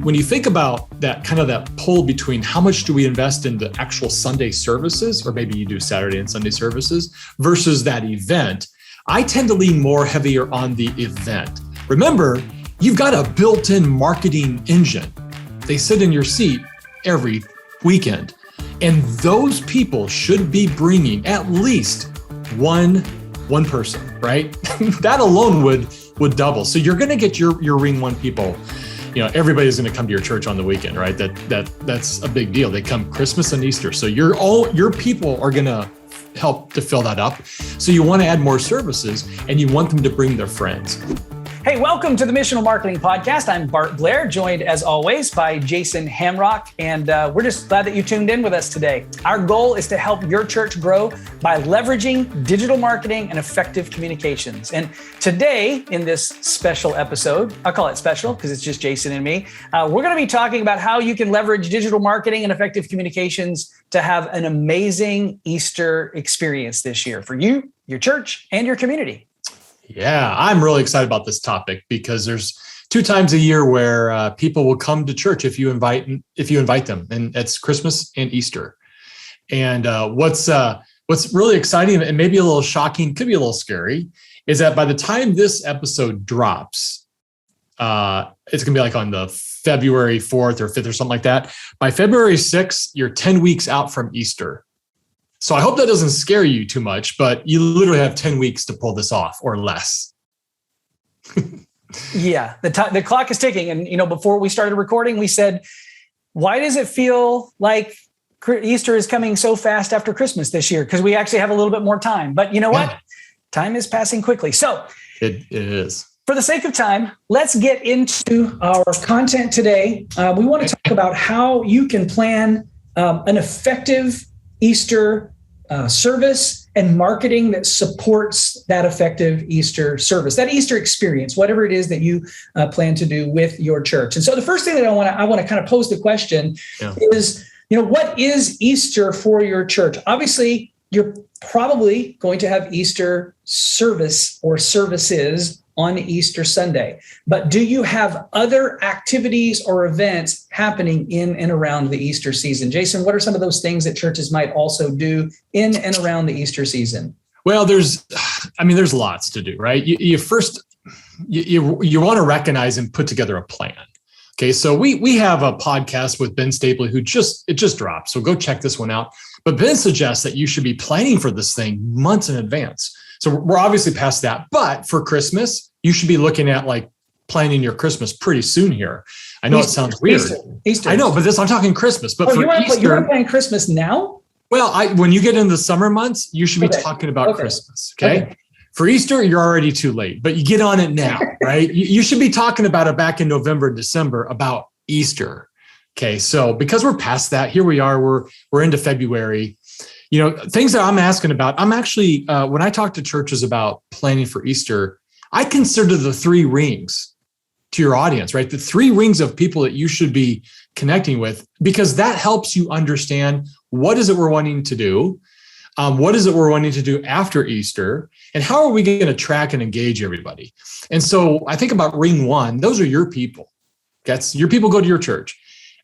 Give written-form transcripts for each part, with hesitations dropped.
When you think about that kind of that pull between how much do we invest in the actual Sunday services, or maybe you do Saturday and Sunday services versus that event, I tend to lean more heavier on the event. Remember, you've got a built-in marketing engine. They sit in your seat every weekend. And those people should be bringing at least one person, right? That alone would double. So you're going to get your ring one people. You know, everybody's going to come to your church on the weekend, right? That's a big deal. They come Christmas and Easter. So your people are going to help to fill that up. So you want to add more services and you want them to bring their friends. Hey, welcome to the Missional Marketing Podcast. I'm Bart Blair, joined as always by Jason Hamrock, and we're just glad that you tuned in with us today. Our goal is to help your church grow by leveraging digital marketing and effective communications. And today, in this special episode, I'll call it special because it's just Jason and me, we're going to be talking about how you can leverage digital marketing and effective communications to have an amazing Easter experience this year for you, your church, and your community. Yeah, I'm really excited about this topic because there's 2 times a year where people will come to church if you invite them, and it's Christmas and Easter. And what's really exciting and maybe a little shocking, could be a little scary, is that by the time this episode drops, it's going to be like on the February 4th or 5th or something like that. By February 6th, you're 10 weeks out from Easter. So I hope that doesn't scare you too much, but you literally have 10 weeks to pull this off or less. Yeah, the clock is ticking. And, before we started recording, we said, why does it feel like Easter is coming so fast after Christmas this year? Because we actually have a little bit more time. But you know what? Time is passing quickly. So it is. For the sake of time, let's get into our content today. We want to talk about how you can plan an effective Easter service and marketing that supports that effective Easter service, that Easter experience, whatever it is that you plan to do with your church. And so the first thing that I want to kind of pose the question is, what is Easter for your church? Obviously, you're probably going to have Easter service or services on Easter Sunday. But do you have other activities or events happening in and around the Easter season? Jason, what are some of those things that churches might also do in and around the Easter season? Well, there's lots to do, right? You want to recognize and put together a plan. Okay, so we have a podcast with Ben Stapley it just dropped. So go check this one out. But Ben suggests that you should be planning for this thing months in advance. So we're obviously past that, but for Christmas, you should be looking at like planning your Christmas pretty soon here. I know it sounds weird. Easter. I know, but I'm talking Christmas. But for Easter, you want to plan Christmas now? Well, when you get into the summer months, you should be talking about Christmas. Okay. For Easter, you're already too late, but you get on it now, right? You should be talking about it back in November, December about Easter. Okay. So because we're past that, here we are, we're into February. Things that I'm asking about, I'm actually, when I talk to churches about planning for Easter, I consider the 3 rings to your audience, right? The 3 rings of people that you should be connecting with, because that helps you understand what is it we're wanting to do, what is it we're wanting to do after Easter, and how are we going to track and engage everybody? And so I think about ring 1, those are your people. That's your people go to your church.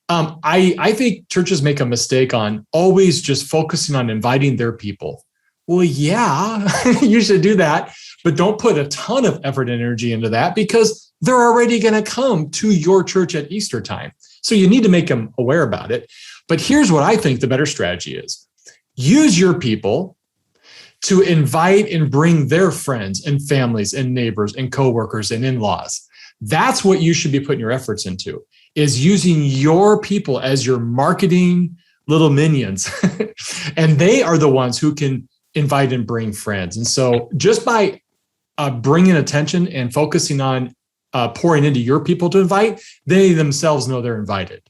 I think churches make a mistake on always just focusing on inviting their people. Well, yeah, you should do that, but don't put a ton of effort and energy into that because they're already going to come to your church at Easter time. So you need to make them aware about it. But here's what I think the better strategy is. Use your people to invite and bring their friends and families and neighbors and coworkers and in-laws. That's what you should be putting your efforts into, is using your people as your marketing little minions. And they are the ones who can invite and bring friends. And so just by bringing attention and focusing on pouring into your people to invite, they themselves know they're invited.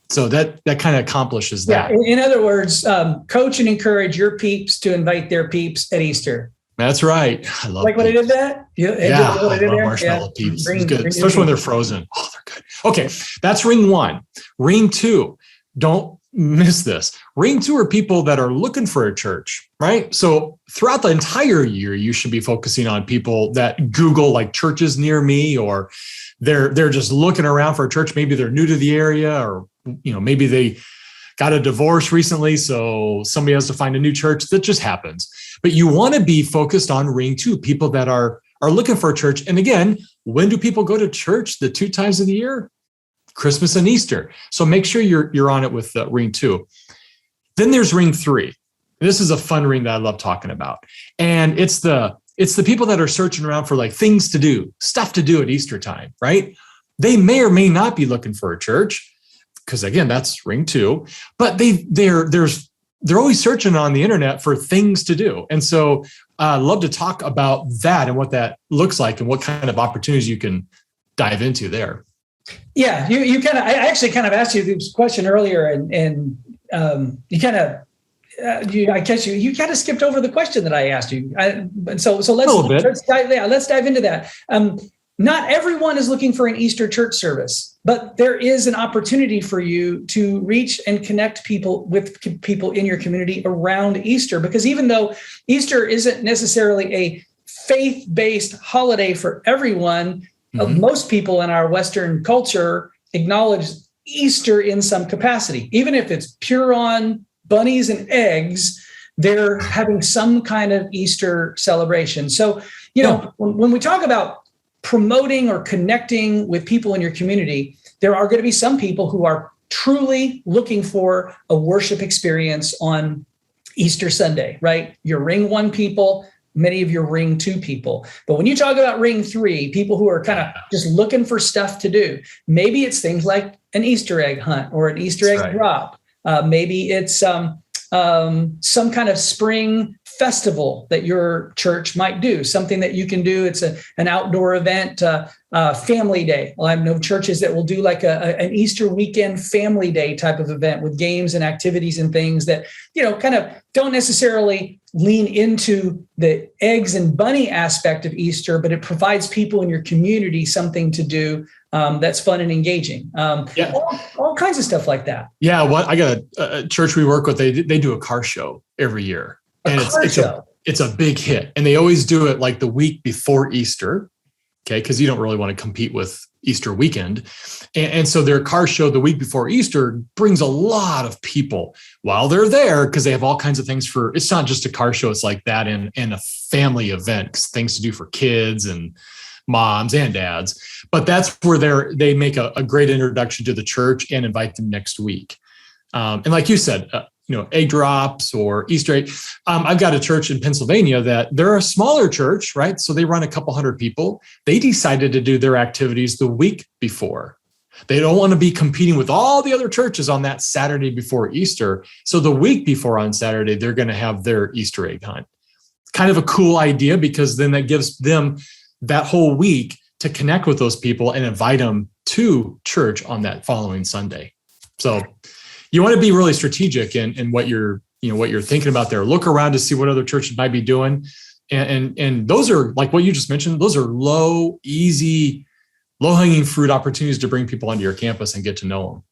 So that kind of accomplishes that. Yeah. In other words, coach and encourage your peeps to invite their peeps at Easter. That's right. I love when I did that. Yeah, I love marshmallow peeps. It's good, especially when they're frozen. Oh, they're good. Okay, that's ring 1. Ring 2. Don't miss this. Ring 2 are people that are looking for a church, right? So throughout the entire year, you should be focusing on people that Google like churches near me, or they're just looking around for a church. Maybe they're new to the area, or maybe they got a divorce recently, so somebody has to find a new church. That just happens. But you want to be focused on ring 2, people that are looking for a church. And again, when do people go to church? The 2 times of the year? Christmas and Easter. So make sure you're on it with ring 2. Then there's ring 3. This is a fun ring that I love talking about. And it's the people that are searching around for like things to do, stuff to do at Easter time, right? They may or may not be looking for a church, because again, that's ring 2, but they're always searching on the internet for things to do. And so I'd love to talk about that and what that looks like and what kind of opportunities you can dive into there. Yeah, I actually kind of asked you this question earlier, and you kind of, I guess you kind of skipped over the question that I asked you. So let's dive into that. Not everyone is looking for an Easter church service, but there is an opportunity for you to reach and connect with people in your community around Easter, because even though Easter isn't necessarily a faith-based holiday for everyone, most people in our Western culture acknowledge Easter in some capacity. Even if it's pure on bunnies and eggs, they're having some kind of Easter celebration. So, when we talk about promoting or connecting with people in your community, there are going to be some people who are truly looking for a worship experience on Easter Sunday, right? Your ring 1 people, many of your ring 2 people. But when you talk about ring 3, people who are kind of just looking for stuff to do, maybe it's things like an Easter egg hunt or an Easter egg drop. Maybe it's some kind of spring festival that your church might do, something that you can do. It's an outdoor event, family day. Well, I know churches that will do like an Easter weekend family day type of event with games and activities and things that, kind of don't necessarily lean into the eggs and bunny aspect of Easter, but it provides people in your community something to do that's fun and engaging. All kinds of stuff like that. Yeah, I got a church we work with. They do a car show every year, and it's a big hit. And they always do it like the week before Easter, okay? Because you don't really want to compete with Easter weekend, and so their car show the week before Easter brings a lot of people while they're there, because they have all kinds of things for. It's not just a car show; it's like that and a family event, things to do for kids and moms and dads. But that's where they make a great introduction to the church and invite them next week. And like you said, egg drops or Easter egg. I've got a church in Pennsylvania that they're a smaller church, right? So they run a couple hundred people. They decided to do their activities the week before. They don't want to be competing with all the other churches on that Saturday before Easter. So the week before on Saturday, they're going to have their Easter egg hunt. Kind of a cool idea, because then that gives them that whole week to connect with those people and invite them to church on that following Sunday. So you want to be really strategic in what you're thinking about there. Look around to see what other churches might be doing. And those are, like what you just mentioned, those are low-hanging fruit opportunities to bring people onto your campus and get to know them.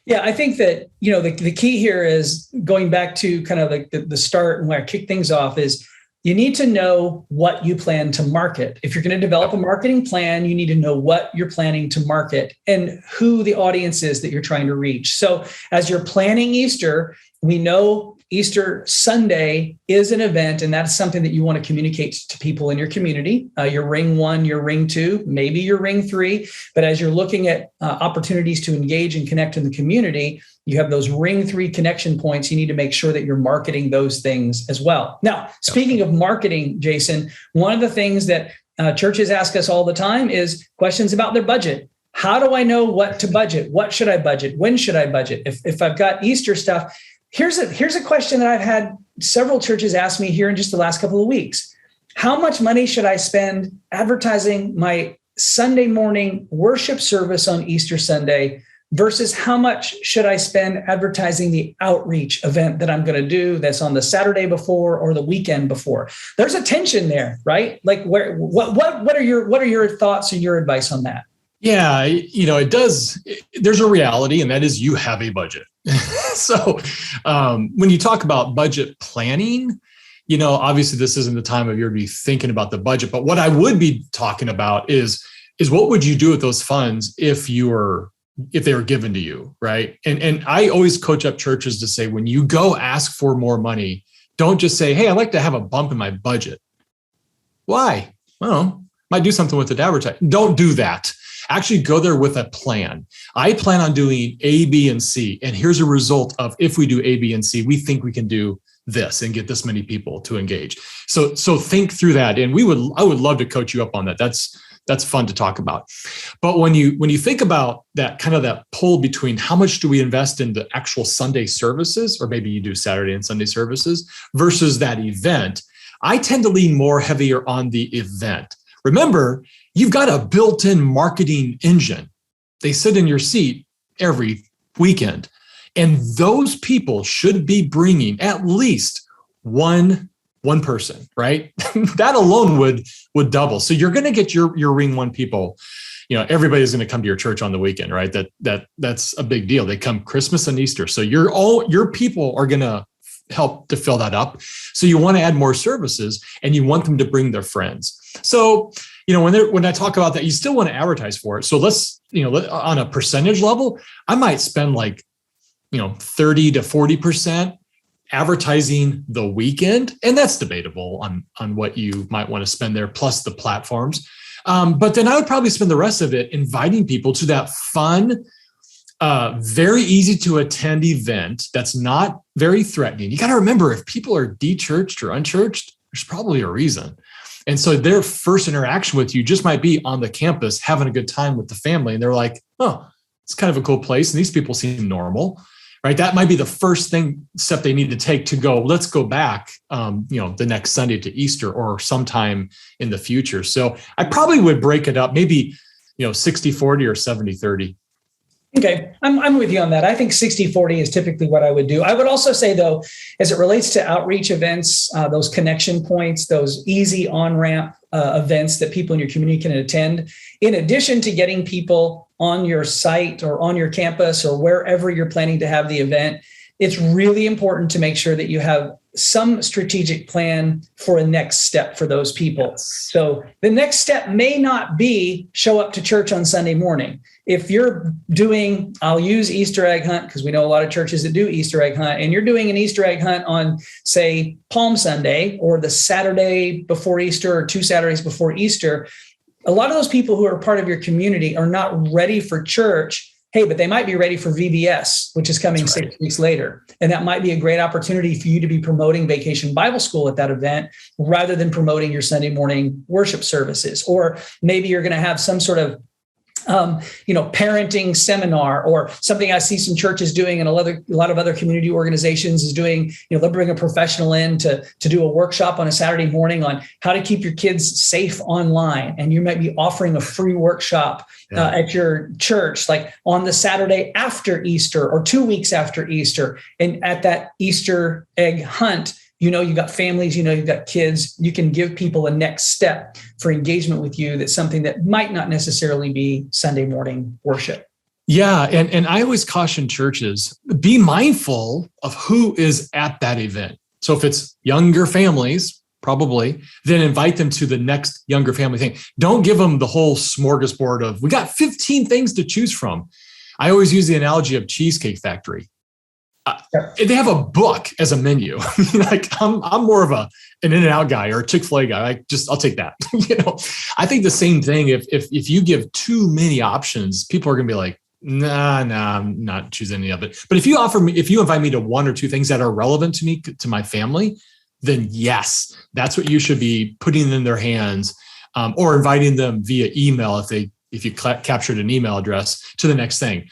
Yeah, I think that, the key here is going back to kind of like the start and where I kick things off is you need to know what you plan to market. If you're going to develop a marketing plan, you need to know what you're planning to market and who the audience is that you're trying to reach. So as you're planning Easter, we know Easter Sunday is an event, and that's something that you want to communicate to people in your community. Your ring 1, your ring 2, maybe your ring 3. But as you're looking at opportunities to engage and connect in the community, you have those ring 3 connection points. You need to make sure that you're marketing those things as well. Now, speaking of marketing, Jason, one of the things that churches ask us all the time is questions about their budget. How do I know what to budget? What should I budget? When should I budget? If I've got Easter stuff, here's a question that I've had several churches ask me here in just the last couple of weeks. How much money should I spend advertising my Sunday morning worship service on Easter Sunday versus how much should I spend advertising the outreach event that I'm going to do that's on the Saturday before or the weekend before? There's a tension there, right? Like what are your thoughts and your advice on that? Yeah, it does. There's a reality, and that is you have a budget. So when you talk about budget planning, obviously this isn't the time of year to be thinking about the budget. But what I would be talking about is what would you do with those funds if they were given to you, right? And I always coach up churches to say, when you go ask for more money, don't just say, hey, I'd like to have a bump in my budget. Why? Well, might do something with it to advertise. Don't do that. Actually go there with a plan. I plan on doing A, B, and C. And here's a result of, if we do A, B, and C, we think we can do this and get this many people to engage. So think through that. And I would love to coach you up on that. That's fun to talk about. But when you think about that kind of that pull between how much do we invest in the actual Sunday services, or maybe you do Saturday and Sunday services versus that event, I tend to lean more heavier on the event. Remember, you've got a built-in marketing engine. They sit in your seat every weekend. And those people should be bringing at least one person, right? That alone would double. So you're going to get your ring one people. Everybody's going to come to your church on the weekend, right? That's a big deal. They come Christmas and Easter. So your people are going to help to fill that up. So you want to add more services, and you want them to bring their friends. So, when I talk about that, you still want to advertise for it. So let's, on a percentage level, I might spend 30 to 40% advertising the weekend. And that's debatable on what you might want to spend there, plus the platforms. But then I would probably spend the rest of it inviting people to that fun, very easy to attend event that's not very threatening. You got to remember, if people are de-churched or unchurched, there's probably a reason. And so their first interaction with you just might be on the campus having a good time with the family. And they're like, oh, it's kind of a cool place. And these people seem normal, right? That might be the first step they need to take to go, let's go back, the next Sunday to Easter or sometime in the future. So I probably would break it up, maybe, 60-40 or 70-30. Okay, I'm with you on that. I think 60-40 is typically what I would do. I would also say, though, as it relates to outreach events, those connection points, those easy on-ramp events that people in your community can attend, in addition to getting people on your site or on your campus or wherever you're planning to have the event, it's really important to make sure that you have some strategic plan for a next step for those people. Yes. So the next step may not be show up to church on Sunday morning. If you're doing, I'll use Easter egg hunt because we know a lot of churches that do Easter egg hunt, and you're doing an Easter egg hunt on, say, Palm Sunday or the Saturday before Easter or 2 Saturdays before Easter, a lot of those people who are part of your community are not ready for church. Hey, but they might be ready for VBS, which is coming 6 weeks later. And that might be a great opportunity for you to be promoting Vacation Bible School at that event rather than promoting your Sunday morning worship services. Or maybe you're going to have some sort of parenting seminar, or something I see some churches doing and a lot of other community organizations is doing, they'll bring a professional in to do a workshop on a Saturday morning on how to keep your kids safe online. And you might be offering a free workshop at your church, like on the Saturday after Easter or 2 weeks after Easter. And at that Easter egg hunt, you've got families, you've got kids, you can give people a next step for engagement with you. That's something that might not necessarily be Sunday morning worship. Yeah. And I always caution churches, be mindful of who is at that event. So if it's younger families, probably, then invite them to the next younger family thing. Don't give them the whole smorgasbord of, we got 15 things to choose from. I always use the analogy of Cheesecake Factory. They have a book as a menu. Like I'm more of an In-N-Out guy or a Chick-fil-A guy. I'll take that. I think the same thing. If you give too many options, people are going to be like, nah, I'm not choosing any of it. But if you invite me to 1 or 2 things that are relevant to me, to my family, then yes, that's what you should be putting in their hands, or inviting them via email if you captured an email address to the next thing.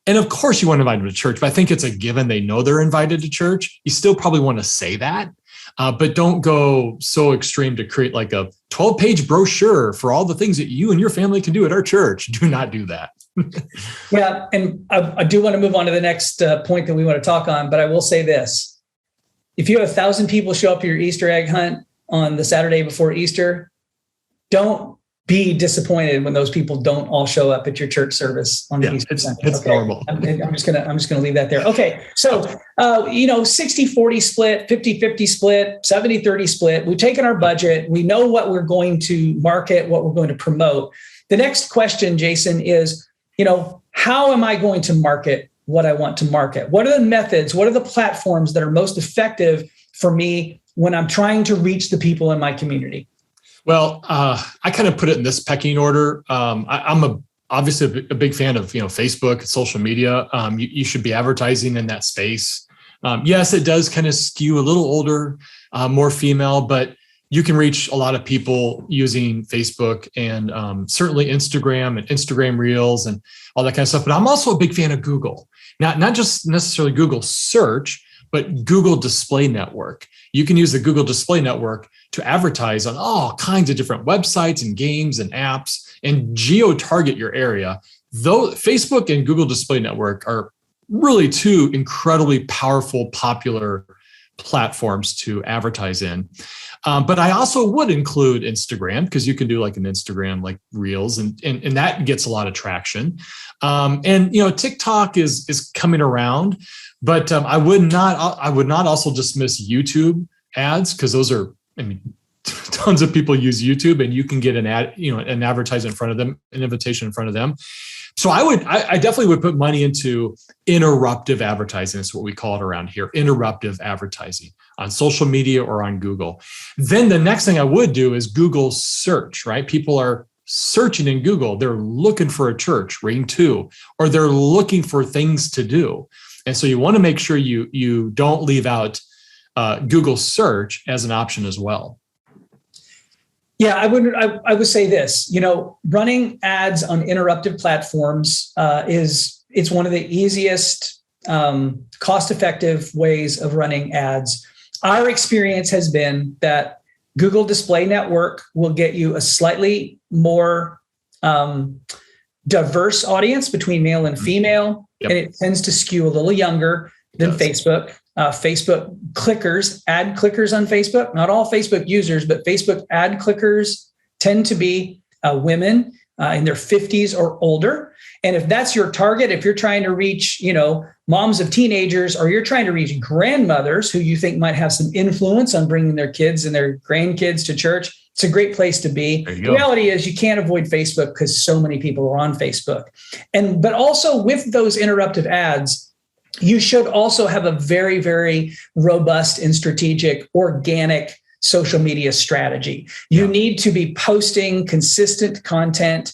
And of course you want to invite them to church, but I think it's a given they know they're invited to church. You still probably want to say that, but don't go so extreme to create like a 12-page brochure for all the things that you and your family can do at our church. Do not do that. Yeah. And I do want to move on to the next point that we want to talk on, but I will say this. If you have 1,000 people show up at your Easter egg hunt on the Saturday before Easter, don't be disappointed when those people don't all show up at your church service on the Easter Sunday. It's normal. I'm just gonna leave that there. Okay, so 60-40 split, 50-50 split, 70-30 split. We've taken our budget. We know what we're going to market, what we're going to promote. The next question, Jason, is how am I going to market what I want to market? What are the methods? What are the platforms that are most effective for me when I'm trying to reach the people in my community? Well, I kind of put it in this pecking order. I'm obviously a big fan of Facebook, social media. You should be advertising in that space. Yes, it does kind of skew a little older, more female, but you can reach a lot of people using Facebook and certainly Instagram and Instagram Reels and all that kind of stuff. But I'm also a big fan of Google, not just necessarily Google search, but Google Display Network. You can use the Google Display Network to advertise on all kinds of different websites and games and apps and geo-target your area. Though Facebook and Google Display Network are really two incredibly powerful, popular platforms to advertise in. But I also would include Instagram because you can do like an Instagram like Reels and that gets a lot of traction. And TikTok is coming around, but I would not also dismiss YouTube ads because those are, tons of people use YouTube and you can get an ad, an advertisement in front of them, an invitation in front of them. So I definitely would put money into interruptive advertising. That's what we call it around here, interruptive advertising on social media or on Google. Then the next thing I would do is Google search, right? People are searching in Google. They're looking for a church, ring 2, or they're looking for things to do. And so you want to make sure you don't leave out Google search as an option as well. Yeah, I would say this, running ads on interruptive platforms it's one of the easiest cost-effective ways of running ads. Our experience has been that Google Display Network will get you a slightly more diverse audience between male and female, and it tends to skew a little younger than Facebook. Facebook clickers, ad clickers on Facebook, not all Facebook users, but Facebook ad clickers tend to be women in their 50s or older. And if that's your target, if you're trying to reach, moms of teenagers, or you're trying to reach grandmothers who you think might have some influence on bringing their kids and their grandkids to church, it's a great place to be. The reality is you can't avoid Facebook because so many people are on Facebook. But also with those interruptive ads, you should also have a very, very robust and strategic organic social media strategy. You need to be posting consistent content,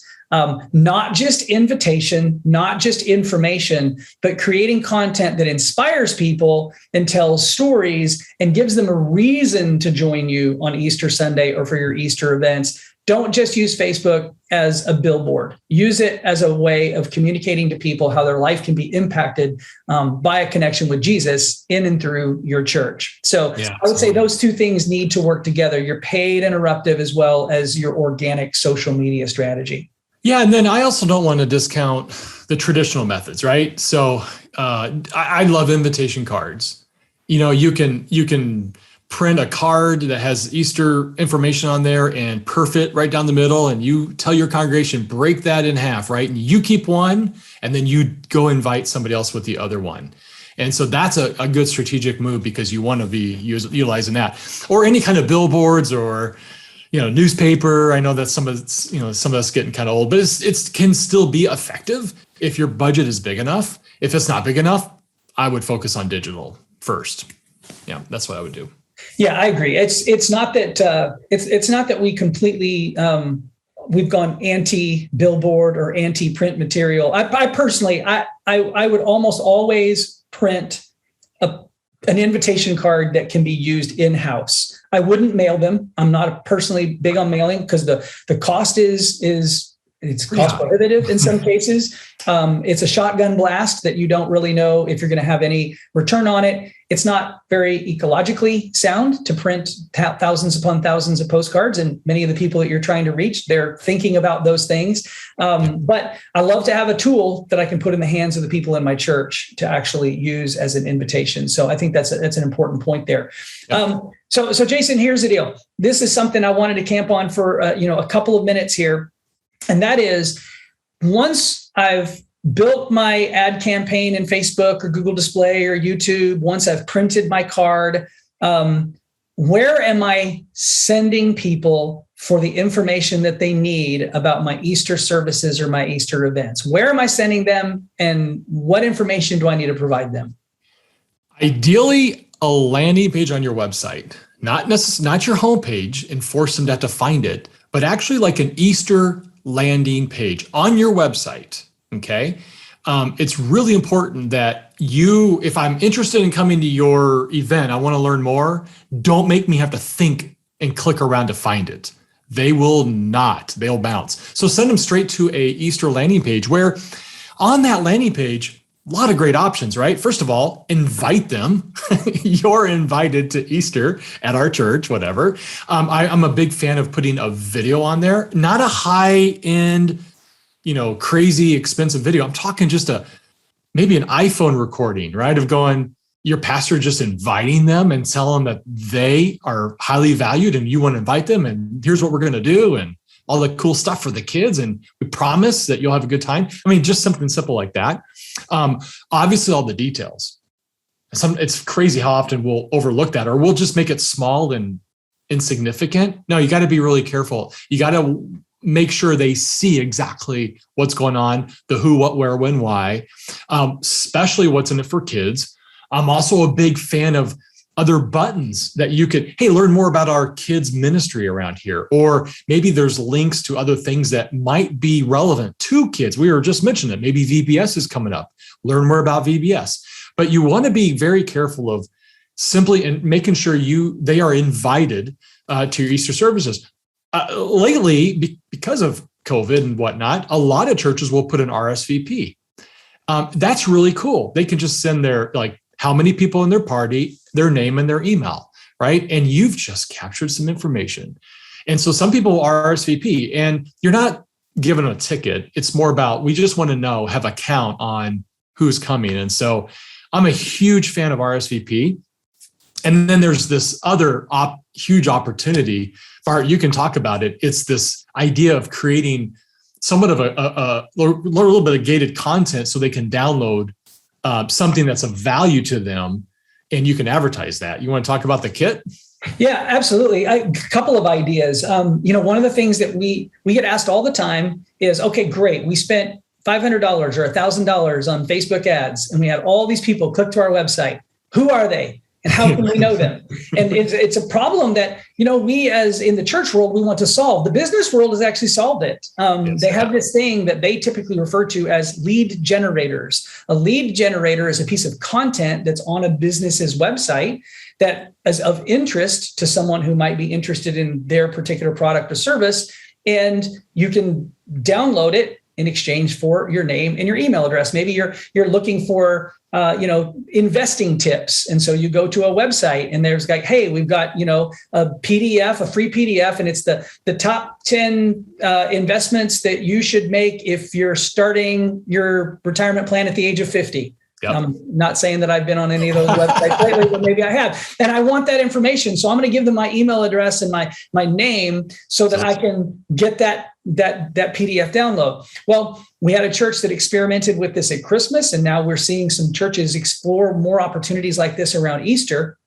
not just invitation, not just information, but creating content that inspires people and tells stories and gives them a reason to join you on Easter Sunday or for your Easter events. Don't just use Facebook as a billboard. Use it as a way of communicating to people how their life can be impacted by a connection with Jesus in and through your church. So I would say those two things need to work together, your paid interruptive as well as your organic social media strategy. Yeah, and then I also don't want to discount the traditional methods, right? So I love invitation cards. You can print a card that has Easter information on there and perf it right down the middle, and you tell your congregation, break that in half, right? And you keep one, and then you go invite somebody else with the other one. And so that's a good strategic move because you want to be utilizing that. Or any kind of billboards or newspaper. I know that some of that's getting kind of old, but it can still be effective if your budget is big enough. If it's not big enough, I would focus on digital first. Yeah, that's what I would do. Yeah, I agree. It's not that we completely we've gone anti-billboard or anti-print material. I personally would almost always print an invitation card that can be used in-house. I wouldn't mail them. I'm not personally big on mailing because the cost is It's cost prohibitive in some cases. It's a shotgun blast that you don't really know if you're going to have any return on it. It's not very ecologically sound to print thousands upon thousands of postcards. And many of the people that you're trying to reach, they're thinking about those things. But I love to have a tool that I can put in the hands of the people in my church to actually use as an invitation. So I think that's an important point there. So Jason, here's the deal. This is something I wanted to camp on for a couple of minutes here. And that is, once I've built my ad campaign in Facebook or Google Display or YouTube, once I've printed my card, where am I sending people for the information that they need about my Easter services or my Easter events? Where am I sending them, and what information do I need to provide them? Ideally, a landing page on your website, not your homepage and force them to have to find it, but actually like an Easter landing page on your website. Okay. It's really important that if I'm interested in coming to your event, I want to learn more, don't make me have to think and click around to find it. They'll bounce. So send them straight to a Easter landing page, where on that landing page, a lot of great options, right? First of all, invite them. You're invited to Easter at our church, whatever. I'm a big fan of putting a video on there, not a high-end, crazy expensive video. I'm talking just maybe an iPhone recording, right? Of your pastor just inviting them and telling them that they are highly valued and you want to invite them, and here's what we're going to do, and all the cool stuff for the kids, and we promise that you'll have a good time. I mean, just something simple like that. Obviously, all the details. It's crazy how often we'll overlook that, or we'll just make it small and insignificant. No, you got to be really careful. You got to make sure they see exactly what's going on, the who, what, where, when, why, especially what's in it for kids. I'm also a big fan of other buttons that you could, learn more about our kids' ministry around here. Or maybe there's links to other things that might be relevant to kids. We were just mentioning that maybe VBS is coming up. Learn more about VBS. But you want to be very careful of simply and making sure they are invited to your Easter services. Lately, because of COVID and whatnot, a lot of churches will put an RSVP. That's really cool. They can just send how many people in their party, their name and their email, right? And you've just captured some information. And so some people RSVP, and you're not giving them a ticket. It's more about, we just want to have a count on who's coming. And so I'm a huge fan of RSVP. And then there's this other huge opportunity. Bart, you can talk about it. It's this idea of creating somewhat of a little bit of gated content so they can download something that's of value to them, and you can advertise that. You want to talk about the kit? Yeah, absolutely. A couple of ideas. One of the things that we get asked all the time is, okay, great. We spent $500 or $1,000 on Facebook ads, and we had all these people click to our website. Who are they? And how can we know them? And it's a problem that, we as in the church world, we want to solve. The business world has actually solved it. They have this thing that they typically refer to as lead generators. A lead generator is a piece of content that's on a business's website that is of interest to someone who might be interested in their particular product or service. And you can download it in exchange for your name and your email address. Maybe you're looking for investing tips. And so you go to a website and there's hey, we've got, a PDF, a free PDF, and it's the top 10 investments that you should make if you're starting your retirement plan at the age of 50. Yep. I'm not saying that I've been on any of those websites lately, but maybe I have. And I want that information. So I'm going to give them my email address and my name so that I can get that PDF download. Well, we had a church that experimented with this at Christmas, and now we're seeing some churches explore more opportunities like this around Easter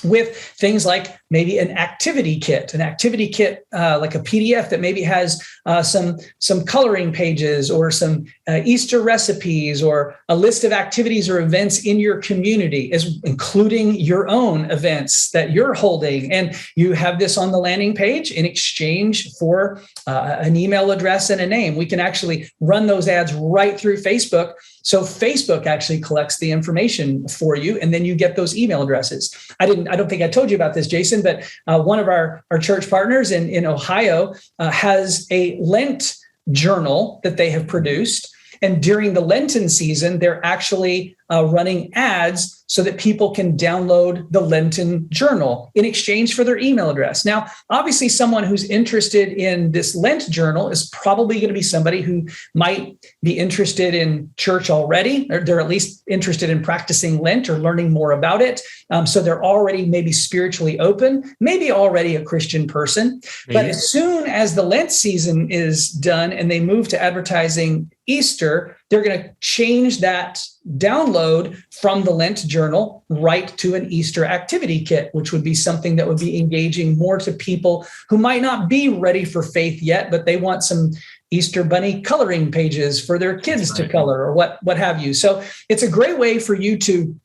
with things like maybe an activity kit like a PDF that maybe has some coloring pages or some Easter recipes or a list of activities or events in your community, including your own events that you're holding. And you have this on the landing page in exchange for an email address and a name. We can actually run those ads right through Facebook. So Facebook actually collects the information for you, and then you get those email addresses. I don't think I told you about this, Jason, but one of our church partners in Ohio has a Lent journal that they have produced. And during the Lenten season, they're actually running ads so that people can download the Lenten journal in exchange for their email address. Now, obviously, someone who's interested in this Lent journal is probably going to be somebody who might be interested in church already, or they're at least interested in practicing Lent or learning more about it. So they're already maybe spiritually open, maybe already a Christian person. Maybe. But as soon as the Lent season is done and they move to advertising Easter, they're going to change that download from the Lent journal right to an Easter activity kit, which would be something that would be engaging more to people who might not be ready for faith yet, but they want some Easter bunny coloring pages for their kids to color or what have you. So it's a great way for you to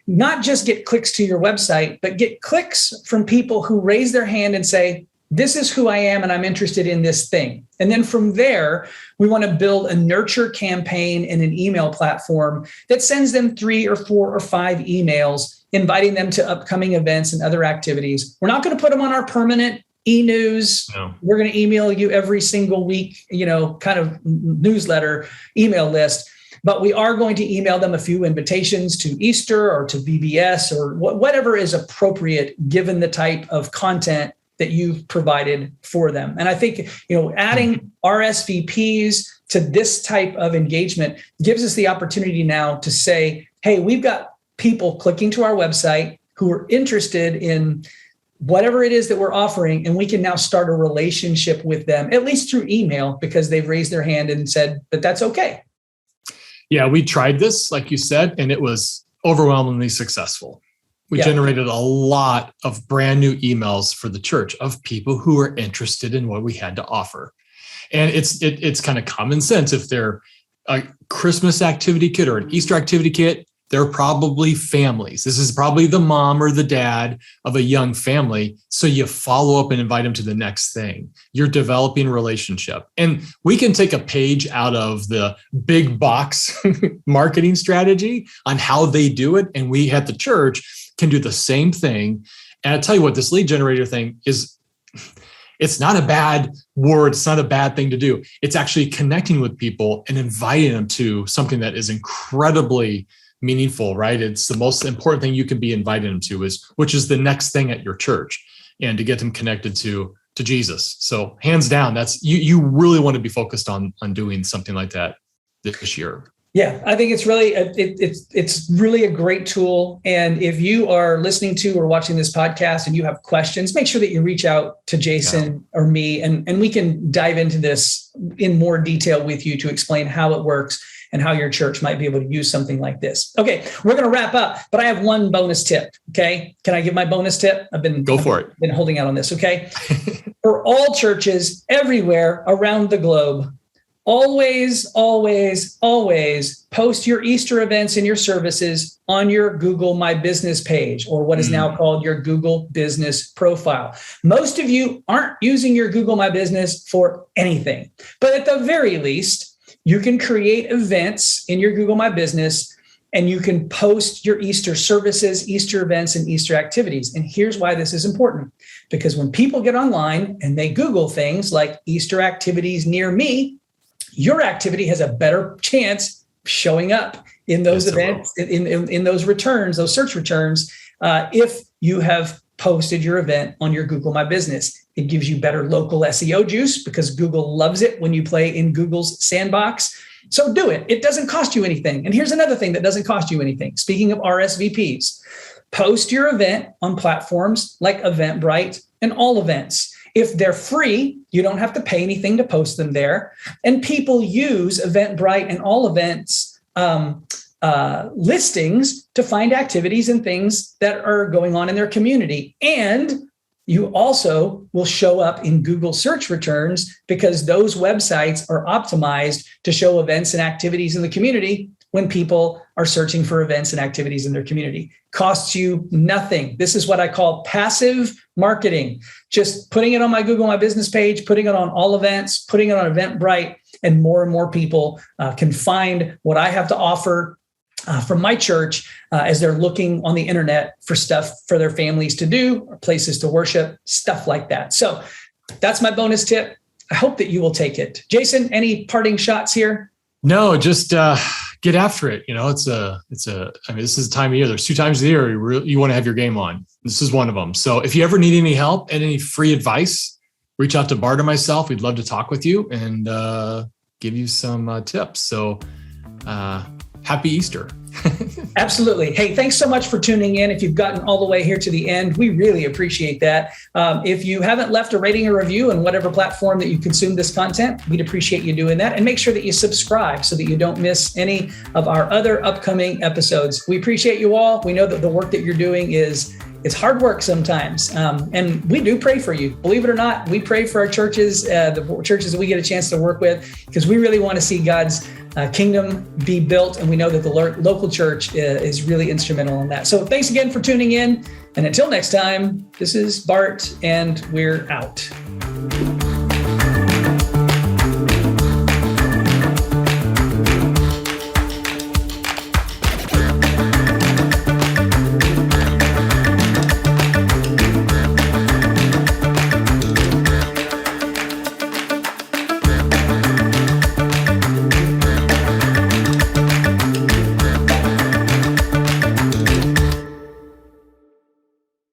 not just get clicks to your website, but get clicks from people who raise their hand and say, this is who I am, and I'm interested in this thing. And then from there, we want to build a nurture campaign and an email platform that sends them 3 or 4 or 5 emails, inviting them to upcoming events and other activities. We're not going to put them on our permanent e-news. No. We're going to email you every single week, kind of newsletter email list. But we are going to email them a few invitations to Easter or to VBS or whatever is appropriate given the type of content that you've provided for them. And I think, adding RSVPs to this type of engagement gives us the opportunity now to say, hey, we've got people clicking to our website who are interested in whatever it is that we're offering, and we can now start a relationship with them, at least through email, because they've raised their hand and said that that's okay. Yeah, we tried this, like you said, and it was overwhelmingly successul. We generated a lot of brand new emails for the church of people who are interested in what we had to offer. And it's kind of common sense. If they're a Christmas activity kit or an Easter activity kit, they're probably families. This is probably the mom or the dad of a young family. So you follow up and invite them to the next thing. You're developing a relationship. And we can take a page out of the big box marketing strategy on how they do it. And we at the church can do the same thing. And I'll tell you what, this lead generator thing is, it's not a bad word. It's not a bad thing to do. It's actually connecting with people and inviting them to something that is incredibly meaningful, right? It's the most important thing you can be inviting them to, which is the next thing at your church, and to get them connected to Jesus. So hands down, that's you really want to be focused on doing something like that this year. Yeah, I think it's really it's really a great tool. And if you are listening to or watching this podcast and you have questions, make sure that you reach out to Jason or me, and we can dive into this in more detail with you to explain how it works and how your church might be able to use something like this. Okay, we're going to wrap up, but I have one bonus tip. Okay, can I give my bonus tip? I've been holding out on this. Okay, for all churches everywhere around the globe, always, always, always post your Easter events and your services on your Google My Business page, or what is now called your Google Business profile. Most of you aren't using your Google My Business for anything, but at the very least, you can create events in your Google My Business, and you can post your Easter services, Easter events, and Easter activities. And here's why this is important. Because when people get online and they Google things like Easter activities near me, your activity has a better chance showing up in those events, in those returns, those search returns, if you have posted your event on your Google My Business. It gives you better local SEO juice because Google loves it when you play in Google's sandbox. So do it. It doesn't cost you anything. And here's another thing that doesn't cost you anything. Speaking of RSVPs, post your event on platforms like Eventbrite and All Events. If they're free, you don't have to pay anything to post them there. And people use Eventbrite and All Events listings to find activities and things that are going on in their community. And you also will show up in Google search returns because those websites are optimized to show events and activities in the community when people are searching for events and activities in their community. Costs you nothing. This is what I call passive marketing. Just putting it on my Google My Business page, putting it on All Events, putting it on Eventbrite, and more people can find what I have to offer from my church as they're looking on the internet for stuff for their families to do, or places to worship, stuff like that. So that's my bonus tip. I hope that you will take it. Jason, any parting shots here? No, just get after it. This is the time of year. There's 2 times a year you want to have your game on. This is one of them. So if you ever need any help and any free advice, reach out to Bart or myself. We'd love to talk with you and give you some tips. So happy Easter. Absolutely. Hey, thanks so much for tuning in. If you've gotten all the way here to the end, we really appreciate that. If you haven't left a rating or review on whatever platform that you consume this content, we'd appreciate you doing that. And make sure that you subscribe so that you don't miss any of our other upcoming episodes. We appreciate you all. We know that the work that you're doing it's hard work sometimes. And we do pray for you. Believe it or not, we pray for our churches, the churches that we get a chance to work with, because we really want to see God's kingdom be built. And we know that the local church is really instrumental in that. So thanks again for tuning in. And until next time, this is Bart, and we're out.